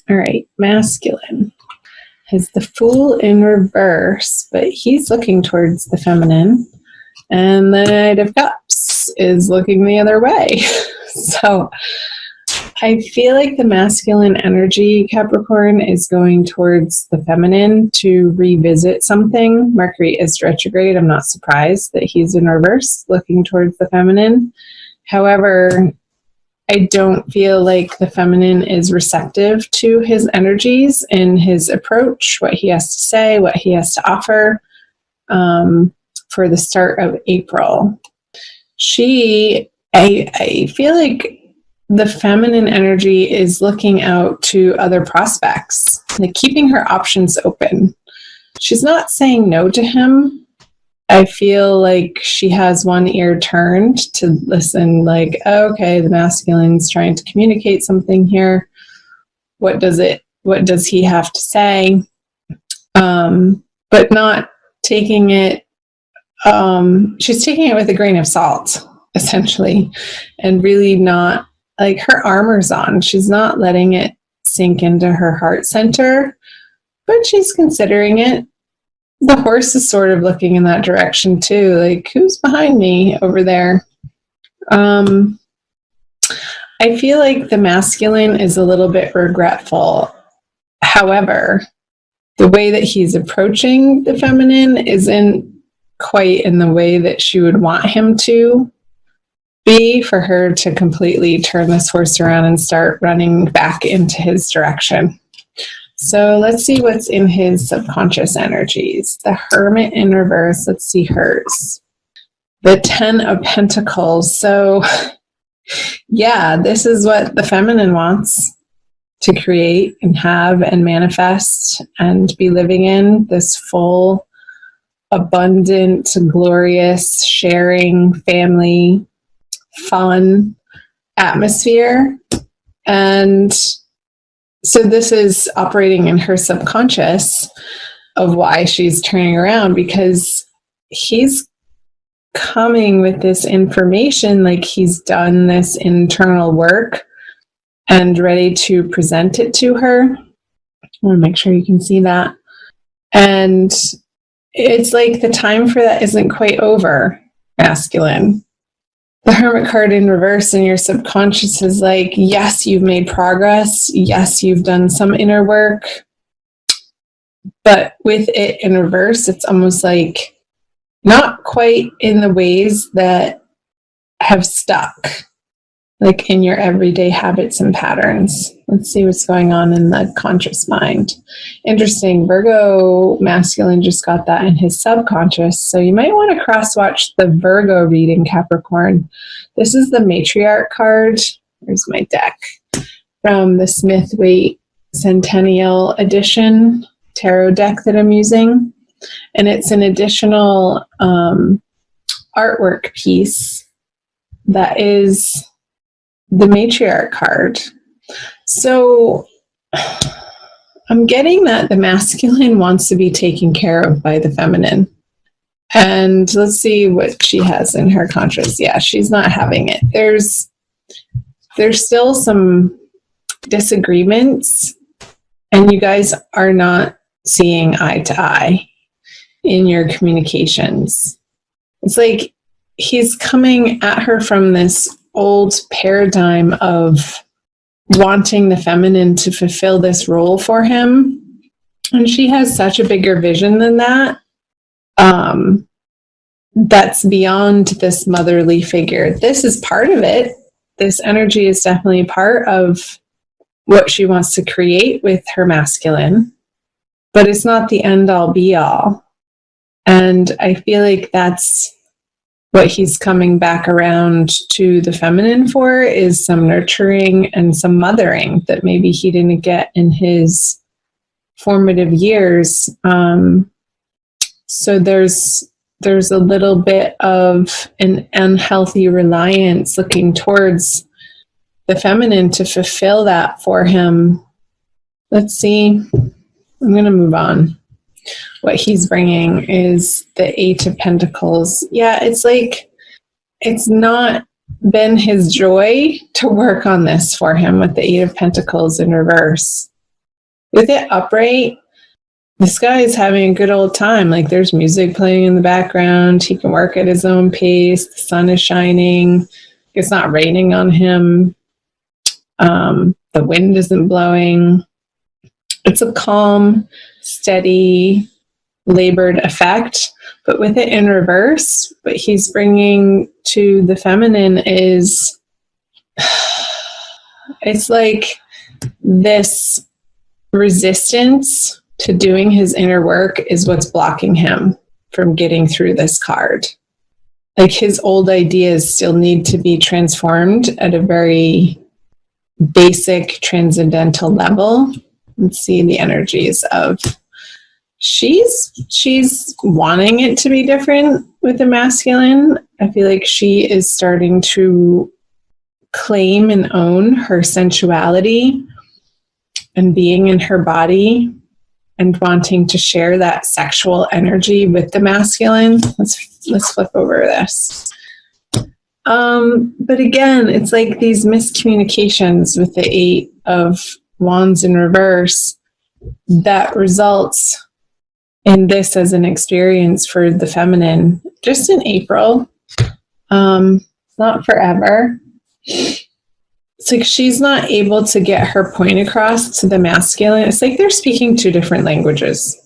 All right, masculine has the Fool in reverse, but he's looking towards the feminine. And the Knight of Cups is looking the other way. So I feel like the masculine energy, Capricorn, is going towards the feminine to revisit something. Mercury is retrograde. I'm not surprised that he's in reverse, looking towards the feminine. However, I don't feel like the feminine is receptive to his energies and his approach, what he has to say, what he has to offer. For the start of April. I feel like the feminine energy is looking out to other prospects, like keeping her options open. She's not saying no to him. I feel like she has one ear turned to listen, like, oh, okay, the masculine's trying to communicate something here. What does he have to say? But not taking it. She's taking it with a grain of salt, essentially, and really not, like, her armor's on. She's not letting it sink into her heart center, but she's considering it. The horse is sort of looking in that direction too, like, who's behind me over there? I feel like the masculine is a little bit regretful. However, the way that he's approaching the feminine isn't quite in the way that she would want him to be, for her to completely turn this horse around and start running back into his direction. So let's see what's in his subconscious energies. The Hermit in reverse. Let's see hers. The 10 of Pentacles. So yeah, this is what the feminine wants to create and have and manifest and be living in, this full, abundant, glorious, sharing, family, fun atmosphere. And so this is operating in her subconscious of why she's turning around, because he's coming with this information, like he's done this internal work and ready to present it to her. I want to make sure you can see that. And it's like the time for that isn't quite over, masculine. The Hermit card in reverse in your subconscious is like, yes, you've made progress. Yes, you've done some inner work. But with it in reverse, it's almost like not quite in the ways that have stuck, like in your everyday habits and patterns. Let's see what's going on in the conscious mind. Interesting. Virgo masculine just got that in his subconscious. So you might want to cross-watch the Virgo reading, Capricorn. This is the Matriarch card. Here's my deck from the Smith-Waite Centennial Edition tarot deck that I'm using. And it's an additional artwork piece that is the Matriarch card. So I'm getting that the masculine wants to be taken care of by the feminine. And let's see what she has in her conscious. Yeah, she's not having it. There's still some disagreements, and you guys are not seeing eye to eye in your communications. It's like he's coming at her from this old paradigm of wanting the feminine to fulfill this role for him. And she has such a bigger vision than that. That's beyond this motherly figure. This is part of it. This energy is definitely part of what she wants to create with her masculine, but it's not the end all be all. And I feel like that's what he's coming back around to the feminine for, is some nurturing and some mothering that maybe he didn't get in his formative years. So there's a little bit of an unhealthy reliance looking towards the feminine to fulfill that for him. Let's see. I'm going to move on. What he's bringing is the 8 of Pentacles. Yeah, it's like it's not been his joy to work on this for him with the 8 of Pentacles in reverse. With it upright, this guy is having a good old time. Like there's music playing in the background. He can work at his own pace. The sun is shining. It's not raining on him. The wind isn't blowing. It's a calm, steady, labored effect. But with it in reverse, what he's bringing to the feminine is, it's like this resistance to doing his inner work is what's blocking him from getting through this card. Like his old ideas still need to be transformed at a very basic transcendental level. Let's see the energies of, she's wanting it to be different with the masculine. I feel like she is starting to claim and own her sensuality and being in her body and wanting to share that sexual energy with the masculine. Let's flip over this. But again, it's like these miscommunications with the 8 of Wands in reverse that results in this as an experience for the feminine just in April. Not forever. It's like she's not able to get her point across to the masculine. It's like they're speaking 2 different languages.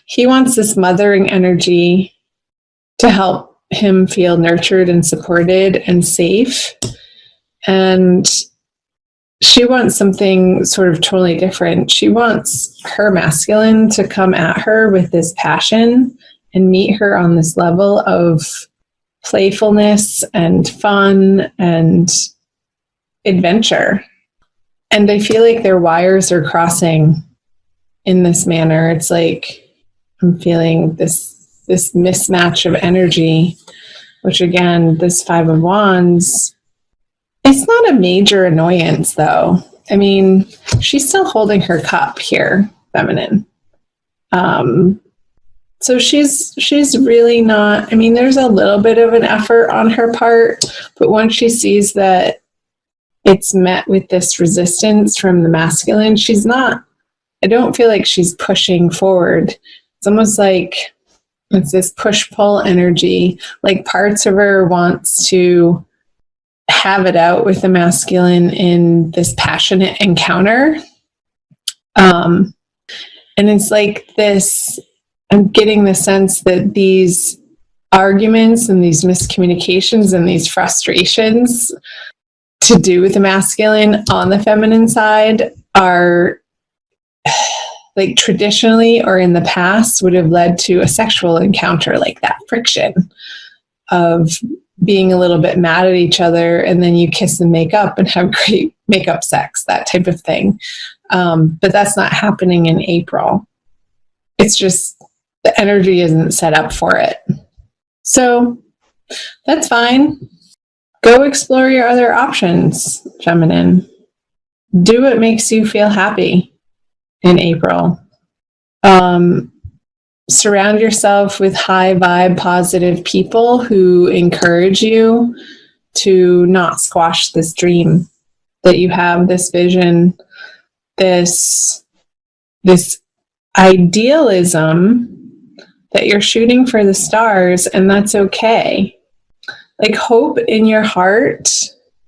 He wants this mothering energy to help him feel nurtured and supported and safe. And she wants something sort of totally different. She wants her masculine to come at her with this passion and meet her on this level of playfulness and fun and adventure. And I feel like their wires are crossing in this manner. It's like I'm feeling this mismatch of energy, which again, this 5 of Wands, it's not a major annoyance though. I mean, she's still holding her cup here, feminine. So she's really not, I mean, there's a little bit of an effort on her part, but once she sees that it's met with this resistance from the masculine, she's not, I don't feel like she's pushing forward. It's almost like it's this push-pull energy, like parts of her wants to have it out with the masculine in this passionate encounter. And it's like this, I'm getting the sense that these arguments and these miscommunications and these frustrations to do with the masculine on the feminine side are like traditionally or in the past would have led to a sexual encounter, like that friction of being a little bit mad at each other, and then you kiss and make up and have great makeup sex, that type of thing. But that's not happening in April. It's just the energy isn't set up for it. So that's fine. Go explore your other options, feminine. Do what makes you feel happy in April. Surround yourself with high vibe, positive people who encourage you to not squash this dream that you have, this vision, this idealism that you're shooting for the stars, and that's okay. Like hope in your heart,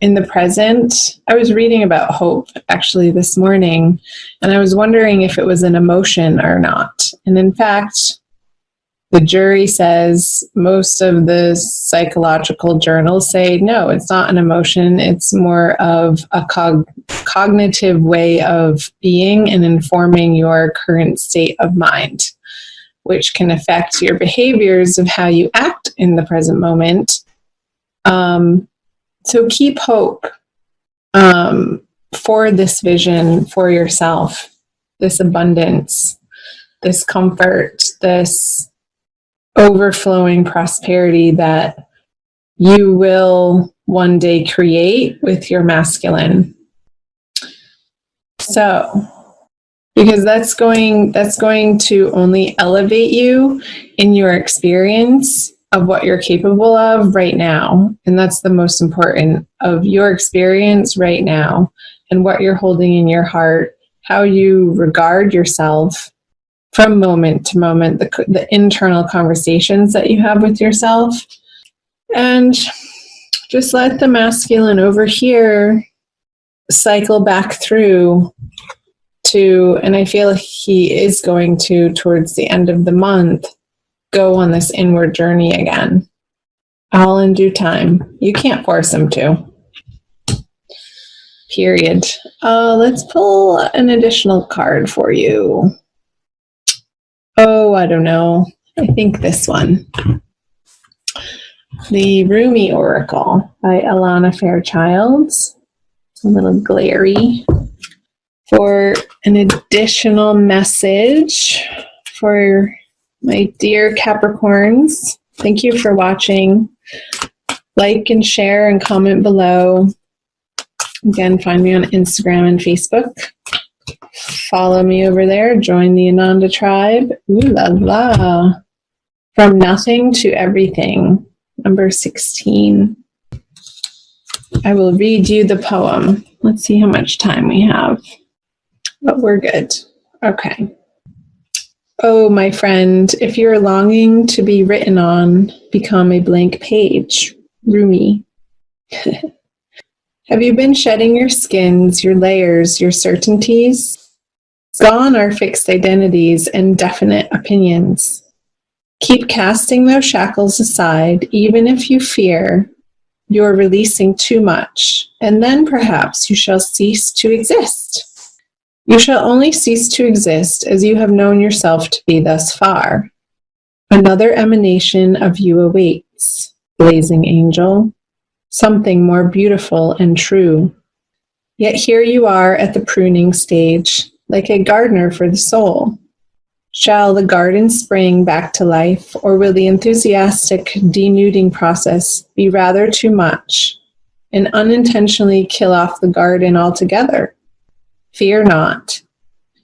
in the present. I was reading about hope actually this morning, and I was wondering if it was an emotion or not. And in fact, the jury says most of the psychological journals say, no, it's not an emotion. It's more of a cognitive way of being and informing your current state of mind, which can affect your behaviors of how you act in the present moment. So keep hope for this vision for yourself, this abundance, this comfort, this overflowing prosperity that you will one day create with your masculine. So, because that's going to only elevate you in your experience of what you're capable of right now. And that's the most important, of your experience right now and what you're holding in your heart how you regard yourself from moment to moment, the internal conversations that you have with yourself. And just let the masculine over here cycle back through to, and I feel he is going to, towards the end of the month, go on this inward journey again. All in due time. You can't force him to. Period. Let's pull an additional card for you. Oh, I don't know. I think this one. The Rumi Oracle by Alana Fairchild. It's a little glary. For an additional message for my dear Capricorns, thank you for watching. Like and share and comment below. Again, find me on Instagram and Facebook. Follow me over there. Join the Ananda tribe. Ooh la la. From nothing to everything. Number 16. I will read you the poem. Let's see how much time we have. But we're good. Okay. Oh, my friend, if you're longing to be written on, become a blank page. Rumi. Have you been shedding your skins, your layers, your certainties? Gone are fixed identities and definite opinions. Keep casting those shackles aside, even if you fear you're releasing too much, and then perhaps you shall cease to exist. You shall only cease to exist as you have known yourself to be thus far. Another emanation of you awaits, blazing angel, something more beautiful and true. Yet here you are at the pruning stage, like a gardener for the soul. Shall the garden spring back to life, or will the enthusiastic denuding process be rather too much and unintentionally kill off the garden altogether? Fear not.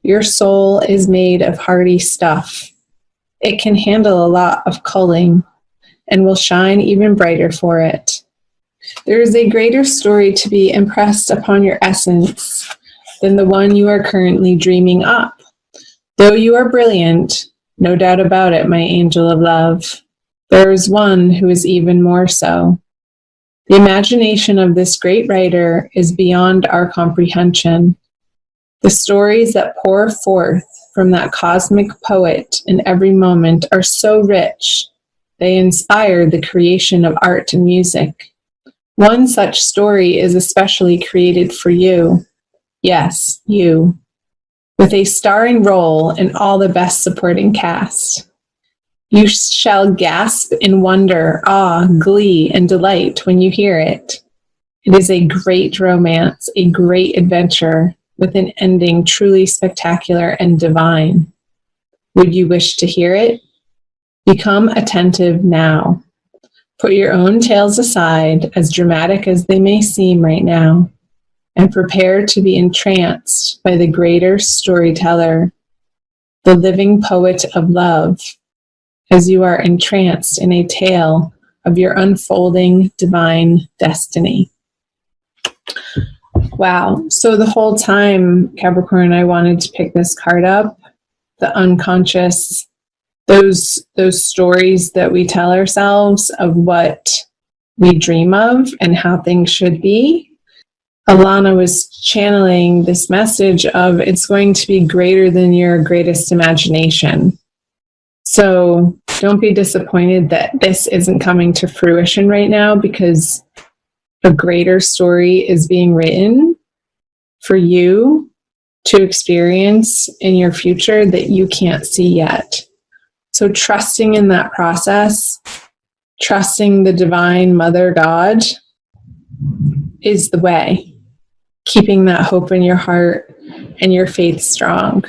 Your soul is made of hardy stuff. It can handle a lot of culling and will shine even brighter for it. There is a greater story to be impressed upon your essence than the one you are currently dreaming up. Though you are brilliant, no doubt about it, my angel of love, there is one who is even more so. The imagination of this great writer is beyond our comprehension. The stories that pour forth from that cosmic poet in every moment are so rich, they inspire the creation of art and music. One such story is especially created for you. Yes, you. With a starring role in all the best supporting cast. You shall gasp in wonder, awe, glee, and delight when you hear it. It is a great romance, a great adventure, with an ending truly spectacular and divine. Would you wish to hear it? Become attentive now. Put your own tales aside, as dramatic as they may seem right now, and prepare to be entranced by the greater storyteller, the living poet of love, as you are entranced in a tale of your unfolding divine destiny. Wow. So the whole time, Capricorn, I wanted to pick this card up, the unconscious, those stories that we tell ourselves of what we dream of and how things should be. Alana was channeling this message of it's going to be greater than your greatest imagination. So don't be disappointed that this isn't coming to fruition right now, because a greater story is being written for you to experience in your future that you can't see yet. So trusting in that process, trusting the divine Mother God is the way. Keeping that hope in your heart and your faith strong.